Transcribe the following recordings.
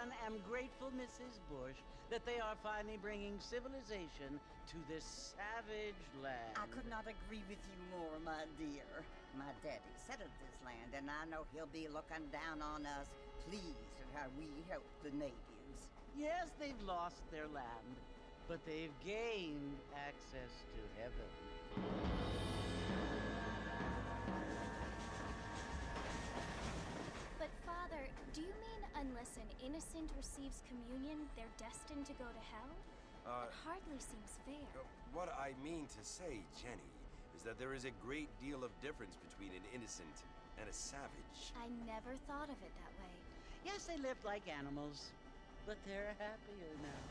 one, am grateful, Mrs. Bush, that they are finally bringing civilization to this savage land. I could not agree with you more, my dear. My daddy settled this land, and I know he'll be looking down on us, pleased at how we help the natives. Yes, they've lost their land, but they've gained access to heaven. But Father, do you mean unless an innocent receives communion, they're destined to go to hell? That hardly seems fair. What I mean to say, Jenny, is that there is a great deal of difference between an innocent and a savage. I never thought of it that way. Yes, they lived like animals, but they're happier now.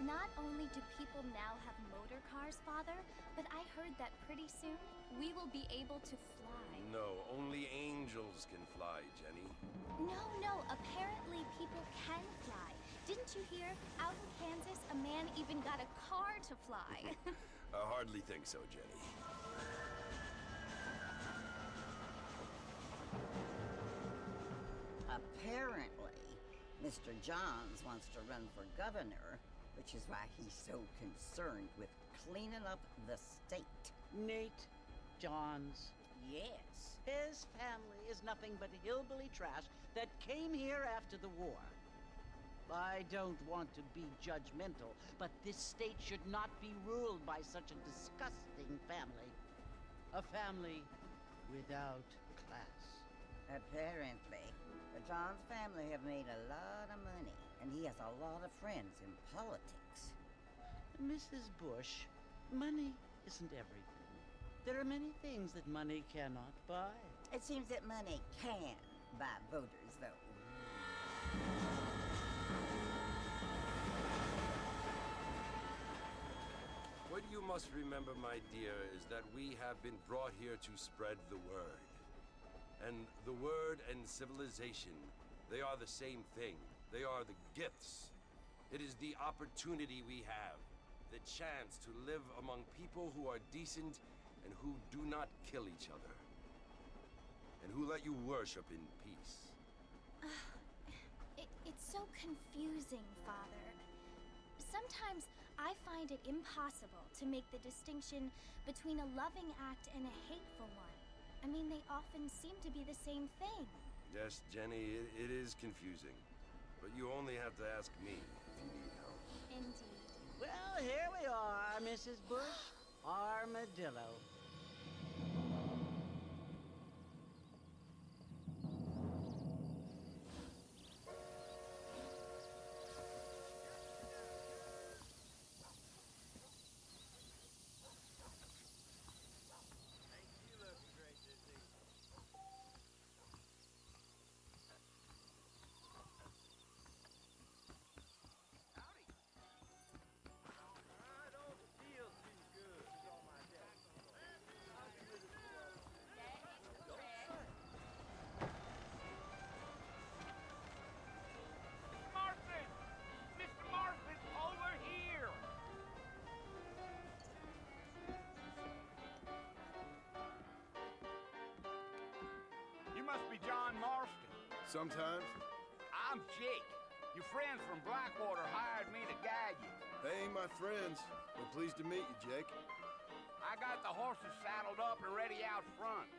Not only do people now have motor cars, Father, but I heard that pretty soon we will be able to fly. No, only angels can fly, Jenny. No, apparently people can fly. Didn't you hear? Out in Kansas, a man even got a car to fly. I hardly think so, Jenny. Apparently, Mr. Johns wants to run for governor, which is why he's so concerned with cleaning up the state. Nate Johns. Yes. His family is nothing but hillbilly trash that came here after the war. I don't want to be judgmental, but this state should not be ruled by such a disgusting family. A family without class. Apparently, the Johns family have made a lot of money, and he has a lot of friends in politics. Mrs. Bush, money isn't everything. There are many things that money cannot buy. It seems that money can buy voters, though. What you must remember, my dear, is that we have been brought here to spread the word. And the word and civilization, they are the same thing. They are the gifts. It is the opportunity we have, the chance to live among people who are decent and who do not kill each other, and who let you worship in peace. It's so confusing, Father. Sometimes I find it impossible to make the distinction between a loving act and a hateful one. I mean, they often seem to be the same thing. Yes, Jenny, it is confusing. But you only have to ask me if you need help. Indeed. Well, here we are, Mrs. Bush. Armadillo. Must be John Marston. Sometimes. I'm Jake. Your friends from Blackwater hired me to guide you. They ain't my friends. We're pleased to meet you, Jake. I got the horses saddled up and ready out front.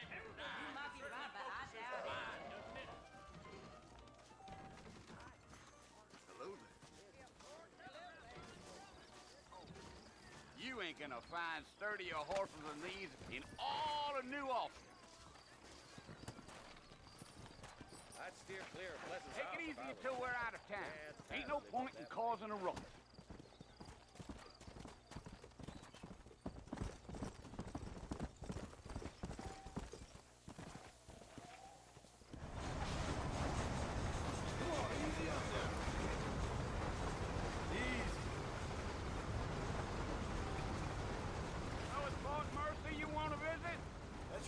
You might be right, but I doubt it. Hello there. You ain't gonna find sturdier horses than these in all of New Austin. I'd steer clear of Pleasant's Take it easy until we're out of town. Ain't no point in causing a ruckus.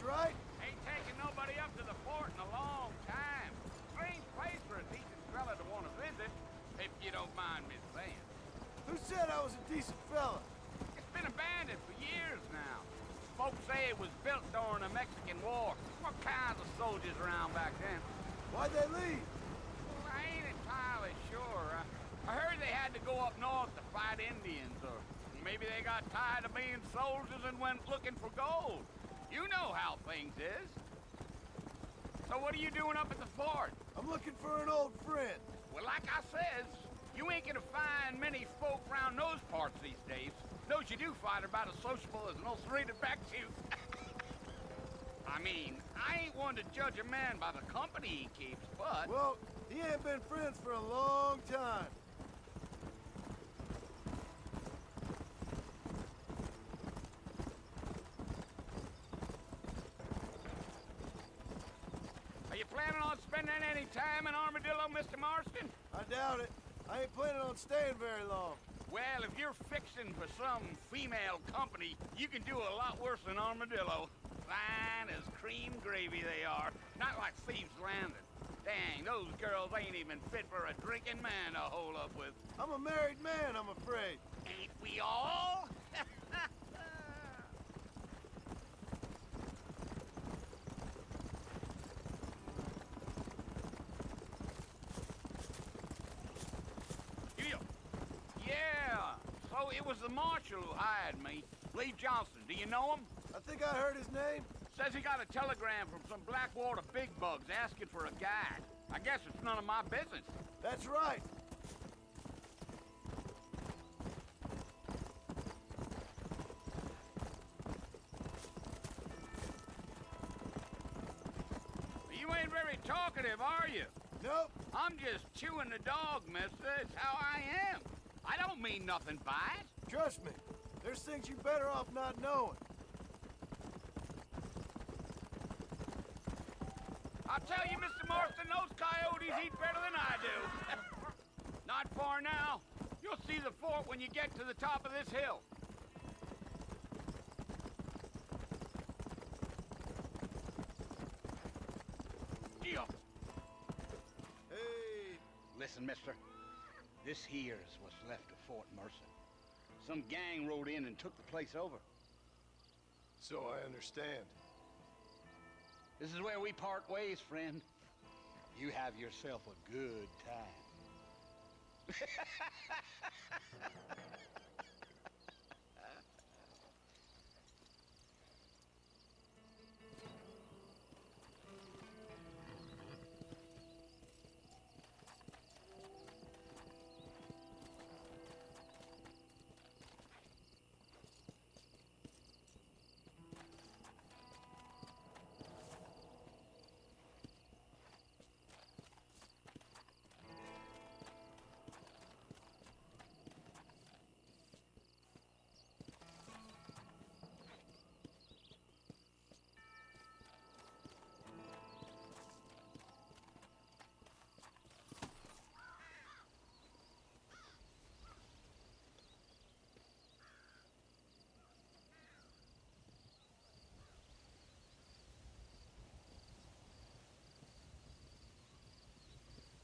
That's right. Ain't taken nobody up to the fort in a long time. Strange place for a decent fella to want to visit, if you don't mind me saying. Who said I was a decent fella? It's been abandoned for years now. Folks say it was built during the Mexican War. What kinds of soldiers around back then? Why'd they leave? Well, I ain't entirely sure. I heard they had to go up north to fight Indians, or maybe they got tired of being soldiers and went looking for gold. You know how things is. So what are you doing up at the fort? I'm looking for an old friend. Well, like I says, you ain't gonna find many folk around those parts these days. Those you do find are about as sociable as an old serrated back tooth. I mean, I ain't one to judge a man by the company he keeps, but... Well, he ain't been friends for a long time. Are you planning on spending any time in Armadillo, Mr. Marston? I doubt it. I ain't planning on staying very long. Well, if you're fixing for some female company, you can do a lot worse than Armadillo. Fine as cream gravy they are. Not like Thieves' Landing. Dang, those girls ain't even fit for a drinking man to hole up with. I'm a married man, I'm afraid. Ain't we all? Yeah, so it was the marshal who hired me. Lee Johnson, do you know him? I think I heard his name. Says he got a telegram from some Blackwater big bugs asking for a guide. I guess it's none of my business. That's right. You ain't very talkative, are you? Nope. I'm just chewing the dog, mister. It's how I am. I don't mean nothing by it. Trust me. There's things you better off not knowing. I'll tell you, Mr. Marston, those coyotes eat better than I do. Not far now. You'll see the fort when you get to the top of this hill. Deal. Hey. Listen, mister. This here's what's left of Fort Mercer. Some gang rode in and took the place over. So I understand. This is where we part ways, friend. You have yourself a good time.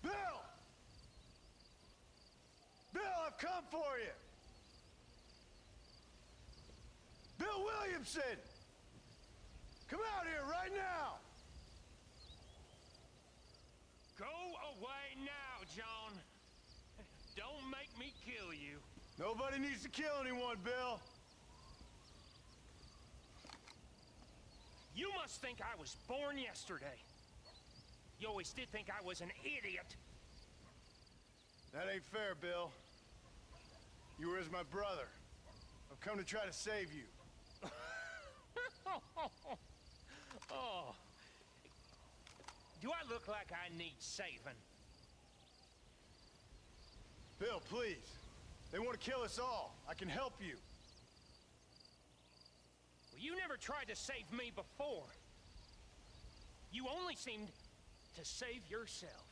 Bill! Bill, I've come for you! Bill Williamson! Come out here right now! Go away now, John. Don't make me kill you. Nobody needs to kill anyone, Bill. You must think I was born yesterday. You always did think I was an idiot. That ain't fair, Bill. You were as my brother. I've come to try to save you. Oh. Do I look like I need saving? Bill, please. They want to kill us all. I can help you. Well, you never tried to save me before. You only seemed to save yourself.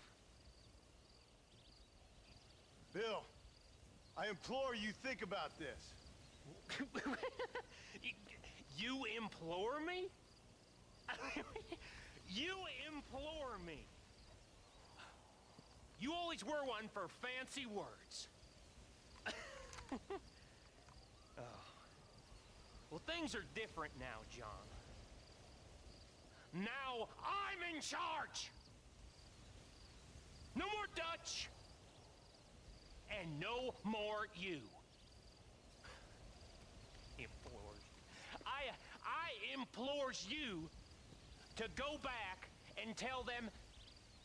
Bill, I implore you, think about this. You implore me? You implore me. You always were one for fancy words. Oh. Well, things are different now, John. Now I'm in charge! No more Dutch! And no more you. Implores. I implores you to go back and tell them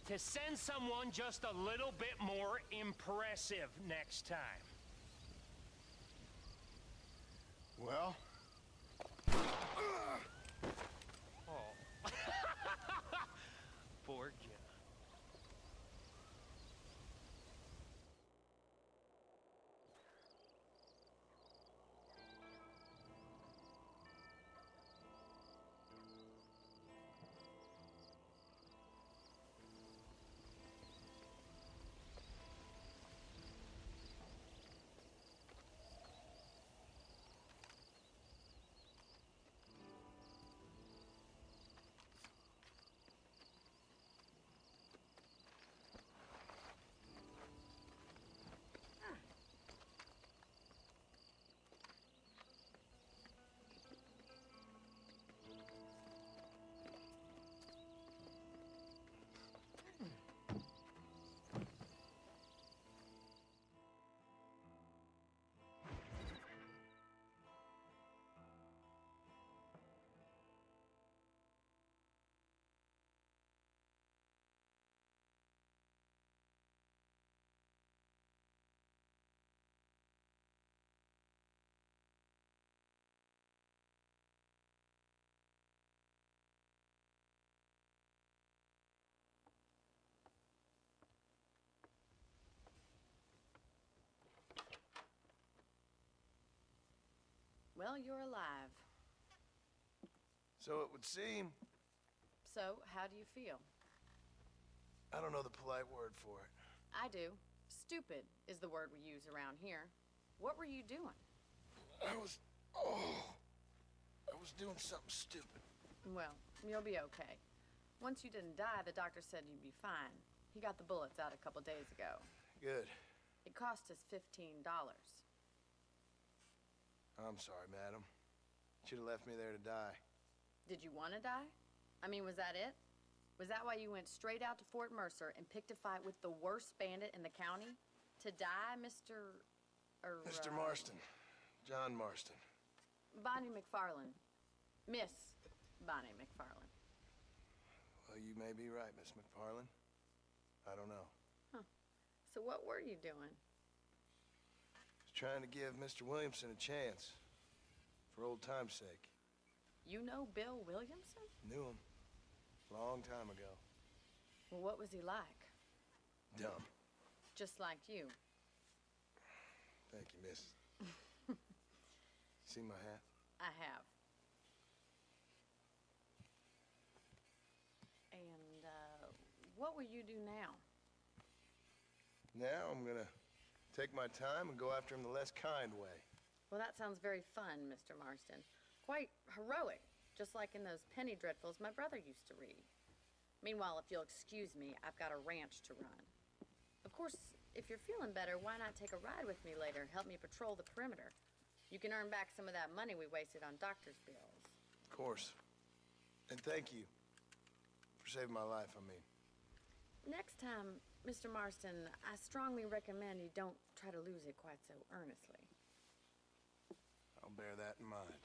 to send someone just a little bit more impressive next time. Well? Oh. Poor John. Well, you're alive. So it would seem. So, how do you feel? I don't know the polite word for it. I do. Stupid is the word we use around here. What were you doing? I was doing something stupid. Well, you'll be okay. Once you didn't die, the doctor said you'd be fine. He got the bullets out a couple days ago. Good. It cost us $15. I'm sorry, madam. Should have left me there to die. Did you want to die? I mean, was that it? Was that why you went straight out to Fort Mercer and picked a fight with the worst bandit in the county? To die, Mr. Mr. Marston. John Marston. Bonnie McFarland. Miss Bonnie McFarland. Well, you may be right, Miss McFarland. I don't know. Huh. So what were you doing? Trying to give Mr. Williamson a chance. For old time's sake. You know Bill Williamson? Knew him. Long time ago. Well, what was he like? Dumb. Just like you. Thank you, miss. See my hat? I have. And, what will you do now? Now I'm gonna take my time and go after him the less kind way. Well, that sounds very fun, Mr. Marston. Quite heroic, just like in those penny dreadfuls my brother used to read. Meanwhile, if you'll excuse me, I've got a ranch to run. Of course, if you're feeling better, why not take a ride with me later and help me patrol the perimeter? You can earn back some of that money we wasted on doctor's bills. Of course. And thank you for saving my life, I mean. Next time, Mr. Marston, I strongly recommend you don't try to lose it quite so earnestly. I'll bear that in mind.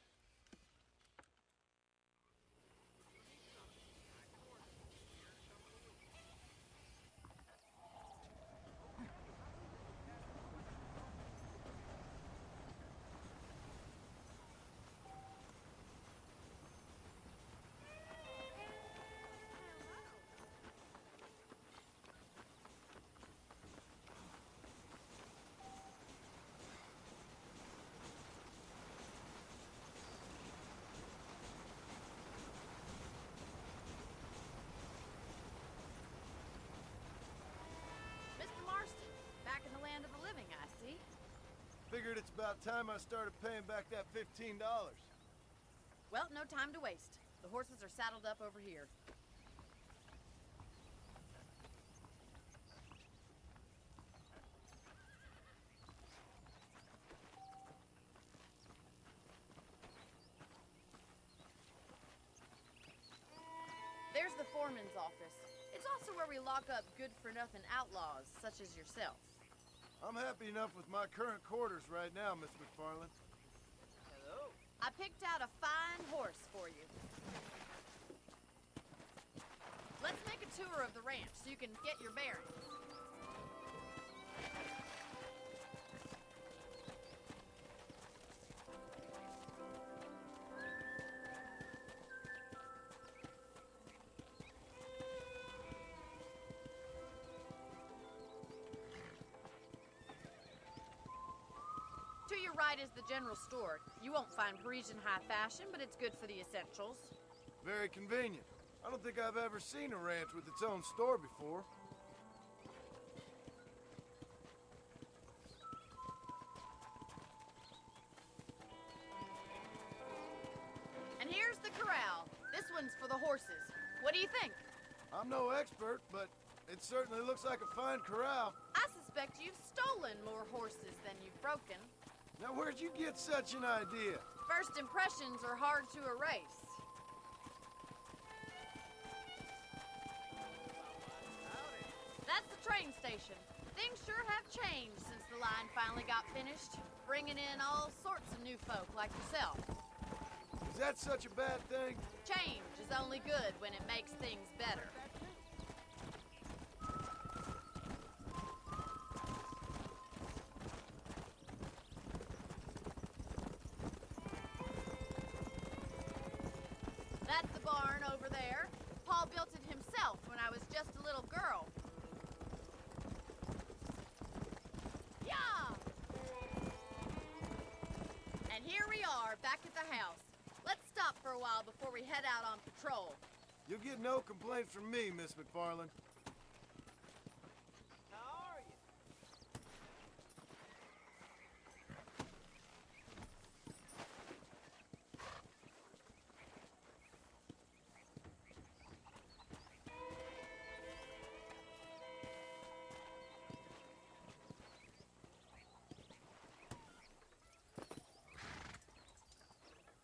Mr. Marston, back in the land of the living, I see. Figured it's about time I started paying back that $15. Well, no time to waste. The horses are saddled up over here. There's the foreman's office. It's also where we lock up good-for-nothing outlaws, such as yourself. I'm happy enough with my current quarters right now, Miss McFarland. Hello. I picked out a fine horse for you. Let's make a tour of the ranch so you can get your bearings. To your right is the general store. You won't find Parisian high fashion, but it's good for the essentials. Very convenient. I don't think I've ever seen a ranch with its own store before. And here's the corral. This one's for the horses. What do you think? I'm no expert, but it certainly looks like a fine corral. I suspect you've stolen more horses than you've broken. Now, where'd you get such an idea? First impressions are hard to erase. That's the train station. Things sure have changed since the line finally got finished, bringing in all sorts of new folk like yourself. Is that such a bad thing? Change is only good when it makes things better. That's the barn over there. Paul built it himself when I was just a little girl. Yeah! And here we are, back at the house. Let's stop for a while before we head out on patrol. You'll get no complaints from me, Miss McFarland. How are you?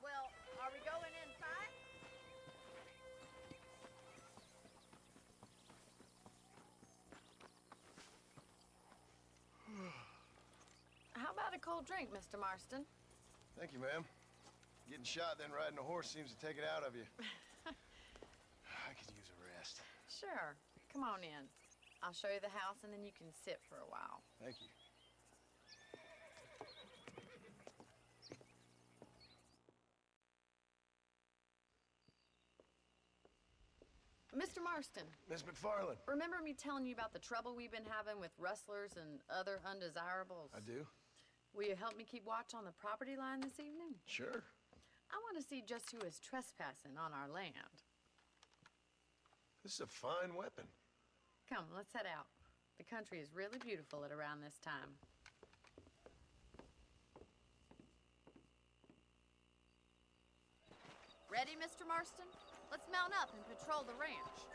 Well, are we going inside? How about a cold drink, Mr. Marston? Thank you, ma'am. Getting shot, then riding a horse seems to take it out of you. I could use a rest. Sure. Come on in. I'll show you the house, and then you can sit for a while. Thank you. Mr. Marston, Miss McFarland. remember me telling you about the trouble we've been having with rustlers and other undesirables? I do. Will you help me keep watch on the property line this evening? Sure. I want to see just who is trespassing on our land. This is a fine weapon. Come, let's head out. The country is really beautiful at around this time. Ready, Mr. Marston? Let's mount up and patrol the ranch.